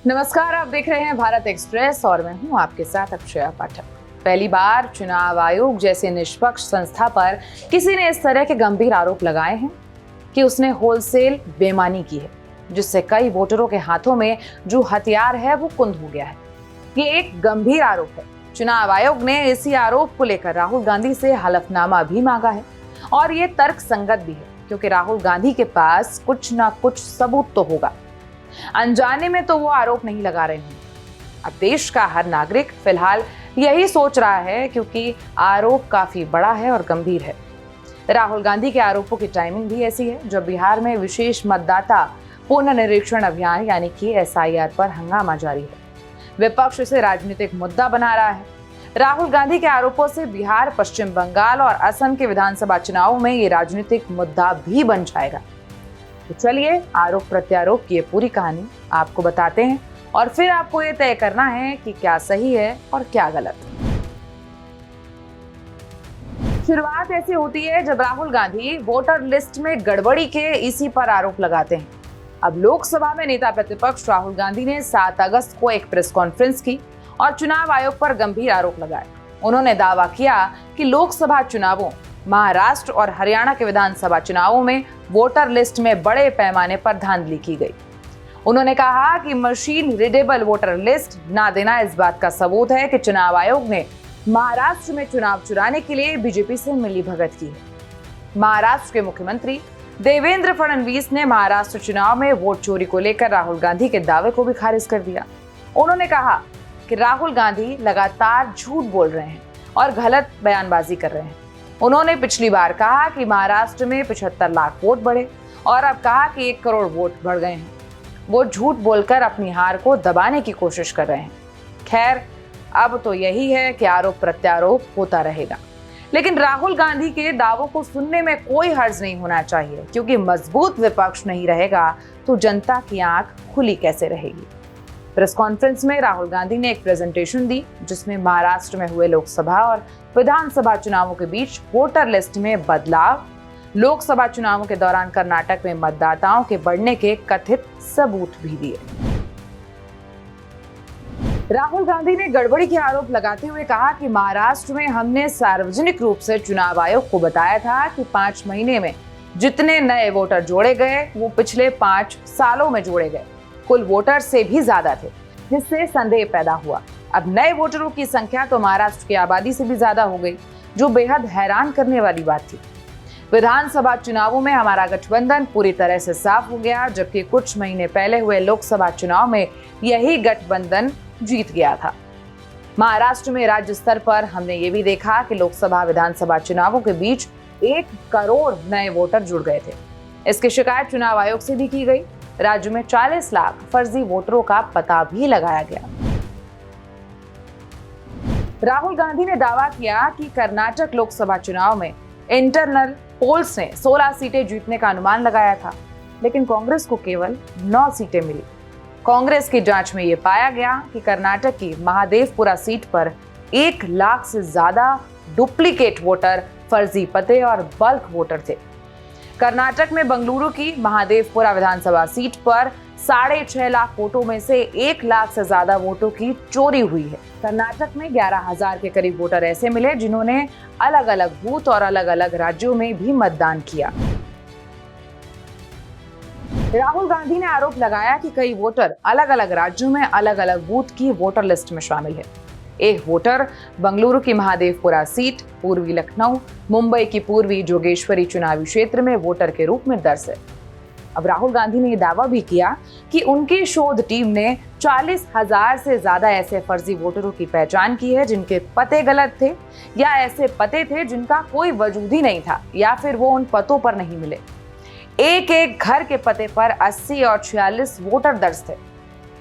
नमस्कार, आप देख रहे हैं भारत एक्सप्रेस और मैं हूं आपके साथ अक्षया पाठक। पहली बार चुनाव आयोग जैसे निष्पक्ष संस्था पर किसी ने इस तरह के गंभीर आरोप लगाए हैं कि उसने होलसेल बेईमानी की है, जिससे कई वोटरों के हाथों में जो हथियार है वो कुंद हो गया है। ये एक गंभीर आरोप है। चुनाव आयोग ने इसी आरोप को लेकर राहुल गांधी से हलफनामा भी मांगा है और ये तर्क संगत भी है, क्योंकि राहुल गांधी के पास कुछ ना कुछ सबूत तो होगा। अनजाने में तो वो आरोप नहीं लगा रहे हैं। अब देश का हर नागरिक फिलहाल यही सोच रहा है, क्योंकि आरोप काफी बड़ा है और गंभीर है। राहुल गांधी के आरोपों की टाइमिंग भी ऐसी है जब बिहार में विशेष मतदाता पुनर्निरीक्षण अभियान यानी कि SIR पर हंगामा जारी है। विपक्ष इसे राजनीतिक मुद्दा बना रहा है। राहुल गांधी के आरोपों से बिहार, पश्चिम बंगाल और असम के विधानसभा चुनावों में ये राजनीतिक मुद्दा भी बन जाएगा। तो चलिए आरोप प्रत्यारोप की ये पूरी कहानी आपको बताते हैं और फिर आपको ये तय करना है कि क्या सही है और क्या गलत। शुरुआत ऐसी होती है जब राहुल गांधी वोटर लिस्ट में गड़बड़ी के इसी पर आरोप लगाते हैं। अब लोकसभा में नेता प्रतिपक्ष राहुल गांधी ने 7 अगस्त को एक प्रेस कॉन्फ्रेंस की और चुनाव आयोग पर गंभीर आरोप लगाए। उन्होंने दावा किया कि लोकसभा चुनावों, महाराष्ट्र और हरियाणा के विधानसभा चुनावों में वोटर लिस्ट में बड़े पैमाने पर धांधली की गई। उन्होंने कहा कि मशीन रीडेबल वोटर लिस्ट ना देना इस बात का सबूत है कि चुनाव आयोग ने महाराष्ट्र में चुनाव चुराने के लिए बीजेपी से मिलीभगत की है। महाराष्ट्र के मुख्यमंत्री देवेंद्र फडणवीस ने महाराष्ट्र चुनाव में वोट चोरी को लेकर राहुल गांधी के दावे को भी खारिज कर दिया। उन्होंने कहा कि राहुल गांधी लगातार झूठ बोल रहे हैं और गलत बयानबाजी कर रहे हैं। उन्होंने पिछली बार कहा कि महाराष्ट्र में 75 लाख वोट बढ़े और अब कहा कि 1 करोड़ वोट बढ़ गए हैं। वो झूठ बोलकर अपनी हार को दबाने की कोशिश कर रहे हैं। खैर, अब तो यही है कि आरोप प्रत्यारोप होता रहेगा, लेकिन राहुल गांधी के दावों को सुनने में कोई हर्ज नहीं होना चाहिए, क्योंकि मजबूत विपक्ष नहीं रहेगा तो जनता की आंख खुली कैसे रहेगी। प्रेस कॉन्फ्रेंस में राहुल गांधी ने एक प्रेजेंटेशन दी जिसमें महाराष्ट्र में हुए लोकसभा और विधानसभा चुनावों के बीच वोटर लिस्ट में बदलाव, लोकसभा चुनावों के दौरान कर्नाटक में मतदाताओं के बढ़ने के कथित सबूत भी दिए। राहुल गांधी ने गड़बड़ी के आरोप लगाते हुए कहा कि महाराष्ट्र में हमने सार्वजनिक रूप से चुनाव आयोग को बताया था कि 5 महीने में जितने नए वोटर जोड़े गए वो पिछले 5 सालों में जोड़े गए कुल वोटर से भी ज्यादा थे, जिससे संदेह पैदा हुआ। अब नए वोटरों की संख्या तो महाराष्ट्र की आबादी से भी ज्यादा हो गई, जो बेहद हैरान करने वाली बात थी। विधानसभा चुनावों में हमारा गठबंधन पूरी तरह से साफ हो गया, जबकि कुछ महीने पहले हुए लोकसभा चुनाव में यही गठबंधन जीत गया था। महाराष्ट्र में राज्य स्तर पर हमने ये भी देखा कि लोकसभा, विधानसभा चुनावों के बीच 1 करोड़ नए वोटर जुड़ गए थे। इसकी शिकायत चुनाव आयोग से भी की गई। राज्य में 40 लाख फर्जी वोटरों का पता भी लगाया गया। राहुल गांधी ने दावा किया कि कर्नाटक लोकसभा चुनाव में इंटरनल पोल्स ने 16 सीटें जीतने का अनुमान लगाया था, लेकिन कांग्रेस को केवल 9 सीटें मिली। कांग्रेस की जांच में यह पाया गया कि कर्नाटक की महादेवपुरा सीट पर 1 लाख से ज्यादा डुप्लीकेट वोटर, फर्जी पते और बल्क वोटर थे। कर्नाटक में बंगलुरु की महादेवपुरा विधानसभा सीट पर 6.5 लाख वोटों में से 1 लाख से ज्यादा वोटों की चोरी हुई है। कर्नाटक में 11,000 के करीब वोटर ऐसे मिले जिन्होंने अलग अलग बूथ और अलग अलग राज्यों में भी मतदान किया। राहुल गांधी ने आरोप लगाया कि कई वोटर अलग अलग राज्यों में अलग अलग बूथ की वोटर लिस्ट में शामिल है। एक वोटर बंगलुरु की महादेवपुरा सीट, पूर्वी लखनऊ, मुंबई की पूर्वी जोगेश्वरी चुनावी क्षेत्र में वोटर के रूप में दर्ज है। अब राहुल गांधी ने यह दावा भी किया कि उनकी शोध टीम ने 40,000 से ज्यादा ऐसे फर्जी वोटरों की पहचान की है जिनके पते गलत थे, या ऐसे पते थे जिनका कोई वजूद ही नहीं था, या फिर वो उन पतों पर नहीं मिले। एक एक घर के पते पर 80 और 46 वोटर दर्ज थे।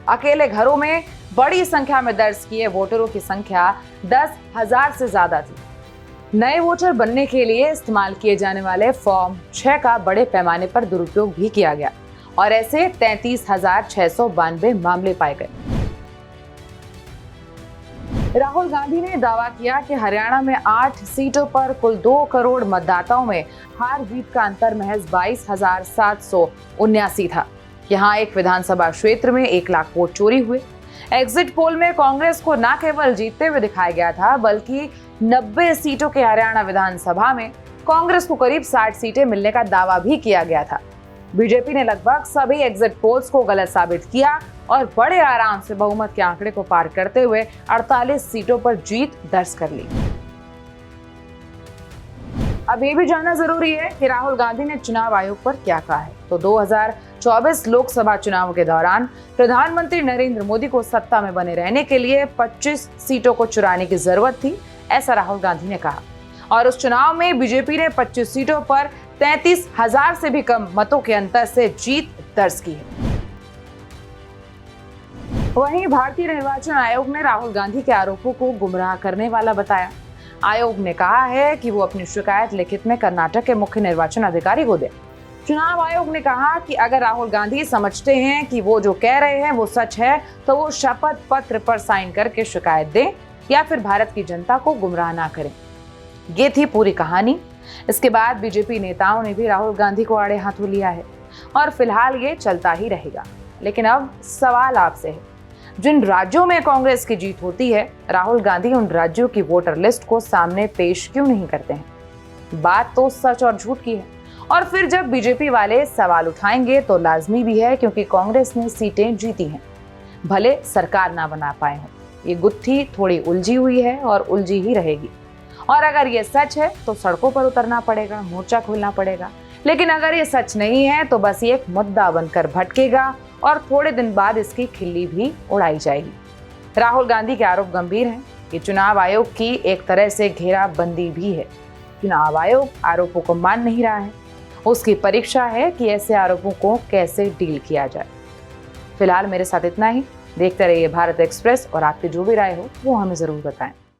अकेले घरों में बड़ी संख्या में दर्ज किए वोटरों की संख्या 10,000 से ज्यादा थी। नए वोटर बनने के लिए इस्तेमाल किए जाने वाले फॉर्म 6 का बड़े पैमाने पर दुरुपयोग भी किया गया और ऐसे 33,692 मामले पाए गए। राहुल गांधी ने दावा किया कि हरियाणा में 8 सीटों पर कुल 2 करोड़ मतदाताओं में हार जीत का अंतर महज 22,779 था। यहाँ एक विधानसभा क्षेत्र में 1 लाख वोट चोरी हुए। एग्जिट पोल में कांग्रेस को न केवल जीतते हुए दिखाया गया था, बल्कि 90 सीटों के हरियाणा विधानसभा में कांग्रेस को करीब 60 सीटें मिलने का दावा भी किया गया था। बीजेपी ने लगभग सभी एग्जिट पोल्स को गलत साबित किया और बड़े आराम से बहुमत के आंकड़े को पार करते हुए 48 सीटों पर जीत दर्ज कर ली। अब ये भी जानना जरूरी है कि राहुल गांधी ने चुनाव आयोग पर क्या कहा है। तो 2024 लोकसभा चुनाव के दौरान प्रधानमंत्री नरेंद्र मोदी को सत्ता में बने रहने के लिए 25 सीटों को चुराने की जरूरत थी, ऐसा राहुल गांधी ने कहा। और उस चुनाव में बीजेपी ने 25 सीटों पर 33,000 से भी कम मतों के अंतर से जीत दर्ज की है। वहीं भारतीय निर्वाचन आयोग ने राहुल गांधी के आरोपों को गुमराह करने वाला बताया। आयोग ने कहा है कि वो अपनी शिकायत लिखित में कर्नाटक के मुख्य निर्वाचन अधिकारी को दे। चुनाव आयोग ने कहा कि अगर राहुल गांधी समझते हैं कि वो जो कह रहे हैं वो सच है, तो वो शपथ पत्र पर साइन करके शिकायत दें या फिर भारत की जनता को गुमराह ना करें। ये थी पूरी कहानी। इसके बाद बीजेपी नेताओं ने भी राहुल गांधी को आड़े हाथों लिया है और फिलहाल ये चलता ही रहेगा। लेकिन अब सवाल आपसे है, जिन राज्यों में कांग्रेस की जीत होती है, राहुल गांधी उन राज्यों की वोटर लिस्ट को सामने पेश क्यों नहीं करते हैं? बात तो सच और झूठ की है। और फिर जब बीजेपी वाले सवाल उठाएंगे तो लाजमी भी है, क्योंकि कांग्रेस ने सीटें जीती हैं, भले सरकार ना बना पाए हों। ये गुत्थी थोड़ी उलझी हुई है और उलझी ही रहेगी। और अगर ये सच है तो सड़कों पर उतरना पड़ेगा, मोर्चा खोलना पड़ेगा। लेकिन अगर ये सच नहीं है तो बस ये एक मुद्दा बनकर भटकेगा और थोड़े दिन बाद इसकी खिल्ली भी उड़ाई जाएगी। राहुल गांधी के आरोप गंभीर हैं। ये चुनाव आयोग की एक तरह से घेराबंदी भी है। चुनाव आयोग आरोपों को मान नहीं रहा है, उसकी परीक्षा है कि ऐसे आरोपों को कैसे डील किया जाए। फिलहाल मेरे साथ इतना ही। देखते रहिए भारत एक्सप्रेस और आपकी जो भी राय हो वो हमें जरूर बताएं।